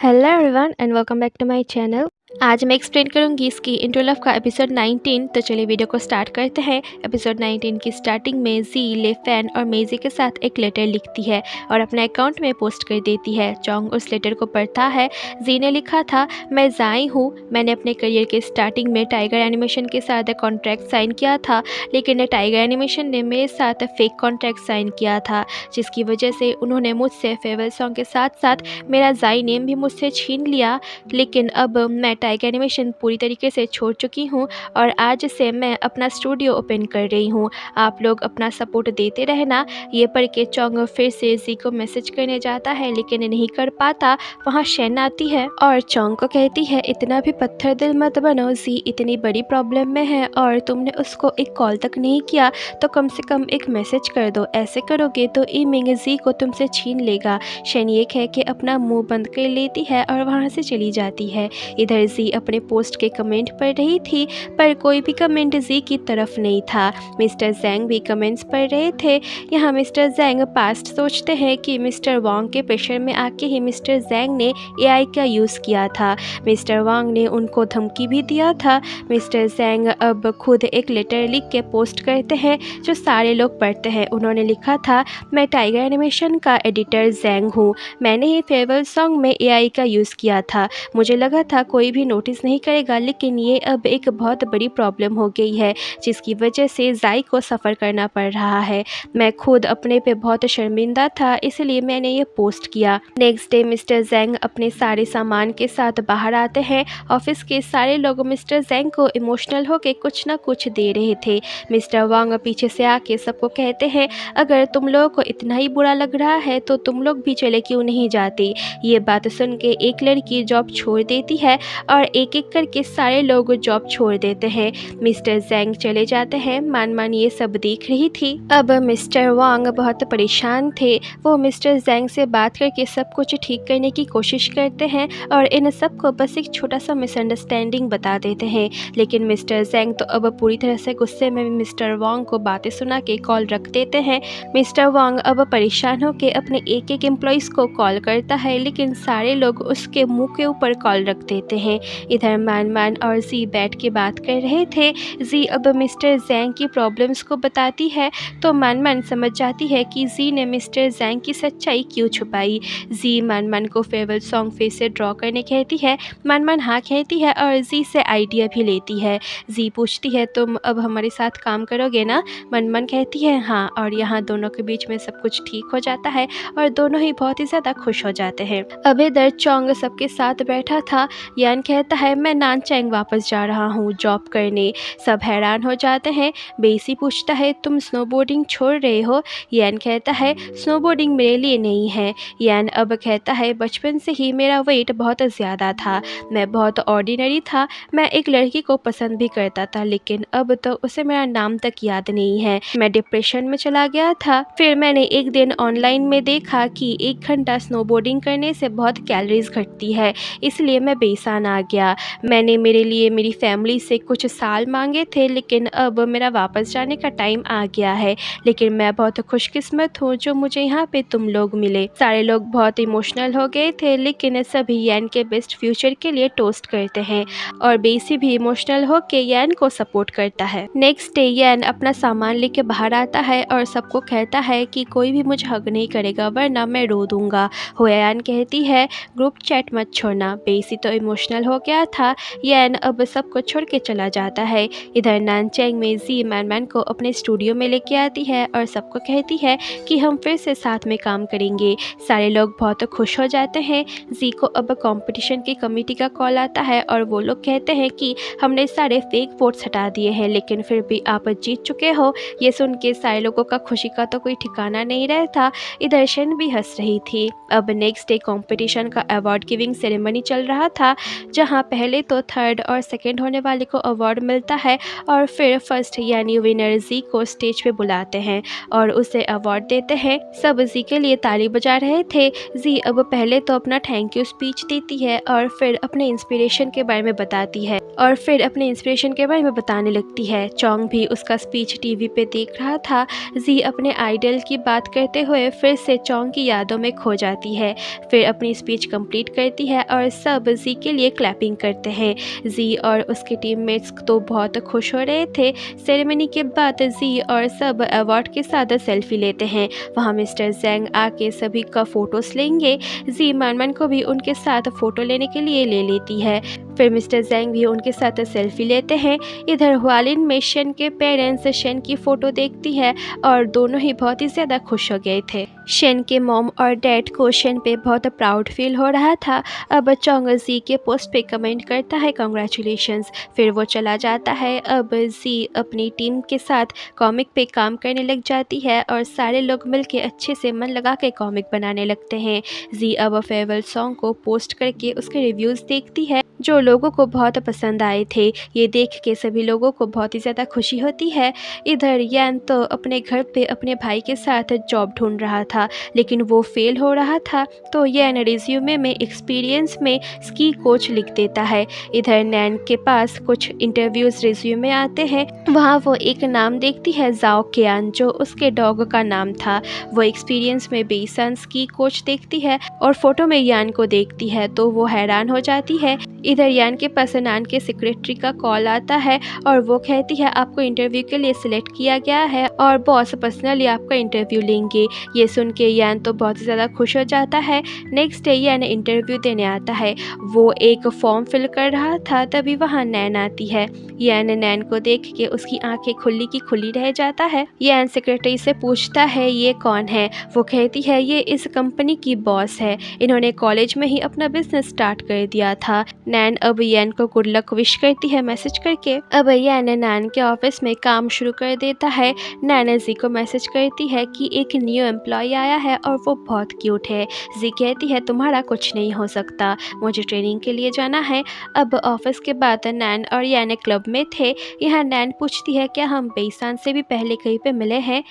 Hello everyone and welcome back to my channel. आज मैं explain करूंगी इसकी इंट्रो लव का एपिसोड 19। तो चलिए वीडियो को स्टार्ट करते हैं। एपिसोड 19 की स्टार्टिंग में जी ले फैन और मेजी के साथ एक लेटर लिखती है और अपने अकाउंट में पोस्ट कर देती है। चोंग उस लेटर को पढ़ता है। जी ने लिखा था, मैं जाई हूँ। मैंने अपने करियर के स्टार्टिंग में टाइगर एनिमेशन के साथ कॉन्ट्रैक्ट साइन किया था, लेकिन टाइगर एनिमेशन ने मेरे साथ फेक कॉन्ट्रैक्ट साइन किया था, जिसकी वजह से उन्होंने मुझसे फेयरवेल सॉन्ग के साथ साथ मेरा जाई नेम भी मुझसे छीन लिया। लेकिन अब मैं टाइगर एनिमेशन पूरी तरीके से छोड़ चुकी हूँ और आज से मैं अपना स्टूडियो ओपन कर रही हूँ। आप लोग अपना सपोर्ट देते रहना। ये पढ़ के चोंग फिर से जी को मैसेज करने जाता है, लेकिन नहीं कर पाता। वहाँ शेन आती है और चोंग को कहती है, इतना भी पत्थर दिल मत बनो, जी इतनी बड़ी प्रॉब्लम में है और तुमने उसको एक कॉल तक नहीं किया, तो कम से कम एक मैसेज कर दो। ऐसे करोगे तो इमिंग जी को तुमसे छीन लेगा। शेन ये कह के अपना मुंह बंद कर लेती है और वहाँ से चली जाती है। इधर जी अपने पोस्ट के कमेंट पढ़ रही थी, पर कोई भी कमेंट जी की तरफ नहीं था। मिस्टर जैंग भी कमेंट्स पढ़ रहे थे। यहाँ मिस्टर जैंग पास्ट सोचते हैं कि मिस्टर वांग के प्रेशर में आके ही मिस्टर जैंग ने एआई का यूज़ किया था। मिस्टर वांग ने उनको धमकी भी दिया था। मिस्टर जैंग अब खुद एक लेटर लिख के पोस्ट करते हैं, जो सारे लोग पढ़ते हैं। उन्होंने लिखा था, मैं टाइगर एनिमेशन का एडिटर जैंग हूँ। मैंने ही फेयरवेल सॉन्ग में एआई का यूज़ किया था। मुझे लगा था कोई भी नोटिस नहीं करेगा, लेकिन ये अब एक बहुत बड़ी प्रॉब्लम हो गई है, जिसकी वजह से जाई को सफ़र करना पड़ रहा है। मैं खुद अपने पे बहुत शर्मिंदा था, इसलिए मैंने ये पोस्ट किया। नेक्स्ट डे मिस्टर जैंग अपने सारे सामान के साथ बाहर आते हैं। ऑफिस के सारे लोग मिस्टर जैंग को इमोशनल होकर कुछ ना कुछ दे रहे थे। मिस्टर वांग पीछे से आके सबको कहते हैं, अगर तुम लोगों को इतना ही बुरा लग रहा है तो तुम लोग भी चले क्यों नहीं जाते। ये बात सुन के एक लड़की जॉब छोड़ देती है और एक एक करके सारे लोग जॉब छोड़ देते हैं। मिस्टर जैंग चले जाते हैं। मान ये सब देख रही थी। अब मिस्टर वांग बहुत परेशान थे। वो मिस्टर जैंग से बात करके सब कुछ ठीक करने की कोशिश करते हैं और इन सब को बस एक छोटा सा मिसअंडरस्टैंडिंग बता देते हैं। लेकिन मिस्टर जैंग तो अब पूरी तरह से गुस्से में मिस्टर वांग को बातें सुना के कॉल रख देते हैं। मिस्टर वांग अब परेशान होकर अपने एक एक एम्प्लॉइज़ को कॉल करता है, लेकिन सारे लोग उसके मुंह के ऊपर कॉल रख देते हैं। इधर मान और जी बैठ के बात कर रहे थे। जी अब मिस्टर जैंग की प्रॉब्लम्स को बताती है, तो मान समझ जाती है कि जी ने मिस्टर जैंग की सच्चाई क्यों छुपाई। जी मान को फेयरवेल सॉन्ग फिर से ड्रॉ करने कहती है। मान हाँ कहती है और जी से आइडिया भी लेती है। जी पूछती है, तुम अब हमारे साथ काम करोगे ना। मन कहती है हाँ, और यहाँ दोनों के बीच में सब कुछ ठीक हो जाता है और दोनों ही बहुत ही ज़्यादा खुश हो जाते हैं। अब इधर चोंग सबके साथ बैठा था। यान कहता है, मैं नानचैंग वापस जा रहा हूँ जॉब करने। सब हैरान हो जाते हैं। बेसी पूछता है, तुम स्नोबोर्डिंग छोड़ रहे हो। यान कहता है, स्नोबोर्डिंग मेरे लिए नहीं है। यान अब कहता है, बचपन से ही मेरा वेट बहुत ज़्यादा था। मैं बहुत ऑर्डिनरी था। मैं एक लड़की को पसंद भी करता था, लेकिन अब तो उसे मेरा नाम तक याद नहीं है। मैं डिप्रेशन में चला गया था। फिर मैंने एक दिन ऑनलाइन में देखा कि 1 घंटा स्नोबोर्डिंग करने से बहुत कैलोरीज घटती है, इसलिए मैं बेसान आ गया। मैंने मेरे लिए मेरी फैमिली से कुछ साल मांगे थे, लेकिन अब मेरा वापस जाने का टाइम आ गया है। लेकिन मैं बहुत खुशकिस्मत हूँ जो मुझे यहाँ पे तुम लोग मिले। सारे लोग बहुत इमोशनल हो गए थे, लेकिन सभी यान के बेस्ट फ्यूचर के लिए टोस्ट करते हैं और बेसी भी इमोशनल होकर यान को सपोर्ट करता है। नेक्स्ट डे यान अपना सामान लेके बाहर आता है और सबको कहता है कि कोई भी मुझे हग नहीं करेगा, वरना मैं रो दूंगा। यान कहती है, ग्रुप चैट मत छोड़ना। बेसी तो इमोशनल हो गया था। यान अब सबको छोड़ के चला जाता है। इधर नानचैंग में जी मान को अपने स्टूडियो में लेके आती है और सबको कहती है कि हम फिर से साथ में काम करेंगे। सारे लोग बहुत खुश हो जाते हैं। जी को अब कंपटीशन की कमेटी का कॉल आता है और वो लोग कहते हैं कि हमने सारे फेक वोट्स हटा दिए हैं, लेकिन फिर भी आप जीत चुके हो। ये सुन के सारे लोगों का खुशी का तो कोई ठिकाना नहीं रहता। इधर शेन भी हंस रही थी। अब नेक्स्ट डे कंपटीशन का अवार्ड गिविंग सेरेमनी चल रहा था। जहाँ पहले तो थर्ड और सेकंड होने वाले को अवार्ड मिलता है और फिर फर्स्ट यानी विनर जी को स्टेज पे बुलाते हैं और उसे अवार्ड देते हैं। सब जी के लिए ताली बजा रहे थे। जी अब पहले तो अपना थैंक यू स्पीच देती है और फिर अपने इंस्पिरेशन के बारे में बताती है और फिर अपने इंस्पिरेशन के बारे में बताने लगती है। चोंग भी उसका स्पीच टीवी पे देख रहा था। जी अपने आइडल की बात करते हुए फिर से चोंग की यादों में खो जाती है, फिर अपनी स्पीच कंप्लीट करती है और सब जी के लिए क्लैपिंग करते हैं। जी और उसके टीममेट्स तो बहुत खुश हो रहे थे। सेरेमनी के बाद जी और सब अवार्ड के साथ सेल्फी लेते हैं। वहाँ मिस्टर ज़ैंग आके सभी का फोटोज लेंगे। जी मानमान को भी उनके साथ फोटो लेने के लिए ले लेती है। फिर मिस्टर ज़ैंग भी उनके साथ सेल्फी लेते हैं। इधर हुआलिन में शेन के पेरेंट्स शेन की फ़ोटो देखती है और दोनों ही बहुत ही ज़्यादा खुश हो गए थे। शेन के मॉम और डैड को शेन पे बहुत प्राउड फील हो रहा था। अब चोंग जी के पोस्ट पे कमेंट करता है कॉन्ग्रेचुलेशंस, फिर वो चला जाता है। अब जी अपनी टीम के साथ कॉमिक पे काम करने लग जाती है और सारे लोग मिलके अच्छे से मन लगा के कॉमिक बनाने लगते हैं। जी अब फेयरवेल सॉन्ग को पोस्ट करके उसके रिव्यूज़ देखती है जो लोगों को बहुत पसंद आए थे। ये देख के सभी लोगों को बहुत ही ज़्यादा खुशी होती है। इधर यान तो अपने घर पे अपने भाई के साथ जॉब ढूंढ रहा था लेकिन वो फेल हो रहा था, तो यान रिज्यूमे में एक्सपीरियंस में स्की कोच लिख देता है। इधर नैन के पास कुछ इंटरव्यूज़ रिज्यूमे आते हैं। वहाँ वो एक नाम देखती है जाओ कियान, जो उसके डॉग का नाम था। वो एक्सपीरियंस में बेसन स्की कोच देखती है और फोटो में यान को देखती है तो वो हैरान हो जाती है। इधर यान के पास नान के सेक्रेटरी का कॉल आता है और वो कहती है आपको इंटरव्यू के लिए सिलेक्ट किया गया है और बॉस पर्सनली आपका इंटरव्यू लेंगे। ये सुन के यान तो बहुत ही ज़्यादा खुश हो जाता है। नेक्स्ट डे यान इंटरव्यू देने आता है। वो एक फॉर्म फिल कर रहा था तभी वहाँ नैन आती है। यान नैन को देख के उसकी आंखें खुली की खुली रह जाता है। यान सेक्रेटरी से पूछता है ये कौन है। वो कहती है ये इस कंपनी की बॉस है, इन्होंने कॉलेज में ही अपना बिजनेस स्टार्ट कर दिया था। नैन अब यान को गुड लक विश करती है मैसेज करके। अब यान नैन के ऑफिस में काम शुरू कर देता है। नैन जी को मैसेज करती है कि एक न्यू एम्प्लॉय आया है और वो बहुत क्यूट है। जी कहती है तुम्हारा कुछ नहीं हो सकता, मुझे ट्रेनिंग के लिए जाना है। अब ऑफिस के बाद नैन और यान क्लब में थे। यहाँ नैन पूछती है क्या हम बेसान से भी पहले कहीं पे मिले हैं।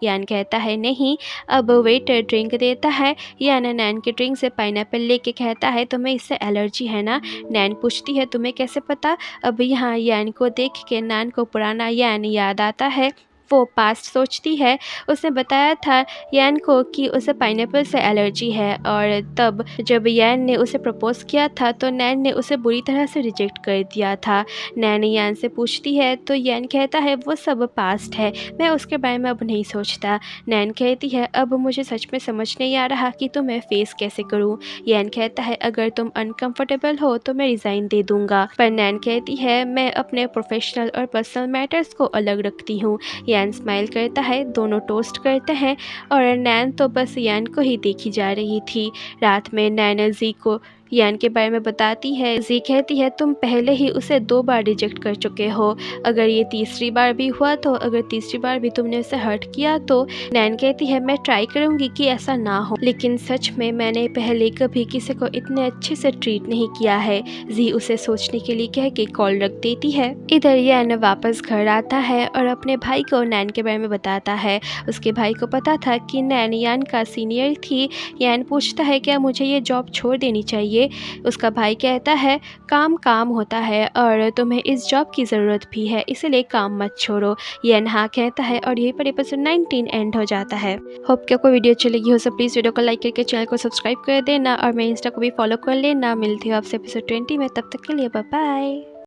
यान कहता है नहीं। अब वेटर ड्रिंक देता है। यान नैन के ड्रिंक से पाइनएप्पल लेके कहता है तुम्हें इससे एलर्जी है ना। नैन पूछती है तुम्हें कैसे पता। अब यहाँ यान को देख के नैन को पुराना यान याद आता है। वो पास्ट सोचती है। उसने बताया था यान को कि उसे पाइनएप्पल से एलर्जी है और तब जब यान ने उसे प्रपोज किया था तो नैन ने उसे बुरी तरह से रिजेक्ट कर दिया था। नैन यान से पूछती है तो यान कहता है वो सब पास्ट है, मैं उसके बारे में अब नहीं सोचता। नैन कहती है अब मुझे सच में समझ नहीं आ रहा कि तो मैं फेस कैसे करूं। यान कहता है अगर तुम अनकंफर्टेबल हो तो मैं रिज़ाइन दे दूंगा, पर नैन कहती है मैं अपने प्रोफेशनल और पर्सनल मैटर्स को अलग रखती हूँ। यान स्माइल करता है, दोनों टोस्ट करते हैं और नैन तो बस यान को ही देखी जा रही थी। रात में नैन जी को यान के बारे में बताती है। जी कहती है तुम पहले ही उसे 2 बार रिजेक्ट कर चुके हो, अगर ये तीसरी बार भी हुआ तो, अगर तीसरी बार भी तुमने उसे हर्ट किया तो। नैन कहती है मैं ट्राई करूंगी कि ऐसा ना हो, लेकिन सच में मैंने पहले कभी किसी को इतने अच्छे से ट्रीट नहीं किया है। जी उसे सोचने के लिए कह के कॉल रख देती है। इधर यान वापस घर आता है और अपने भाई को नैन के बारे में बताता है। उसके भाई को पता था कि नैन यान का सीनियर थी। यान पूछता है क्या मुझे ये जॉब छोड़ देनी चाहिए। उसका भाई कहता है काम काम होता है और तुम्हें इस जॉब की ज़रूरत भी है, इसलिए काम मत छोड़ो। यान हाँ कहता है और यहीं पर एपिसोड 19 एंड हो जाता है। होप कि आपको वीडियो अच्छी लगी हो, सो प्लीज़ वीडियो को लाइक करके चैनल को सब्सक्राइब कर देना और मेरे इंस्टा को भी फॉलो कर लेना। मिलती हूँ आपसे एपिसोड 20 में, तब तक के लिए बाय बाय।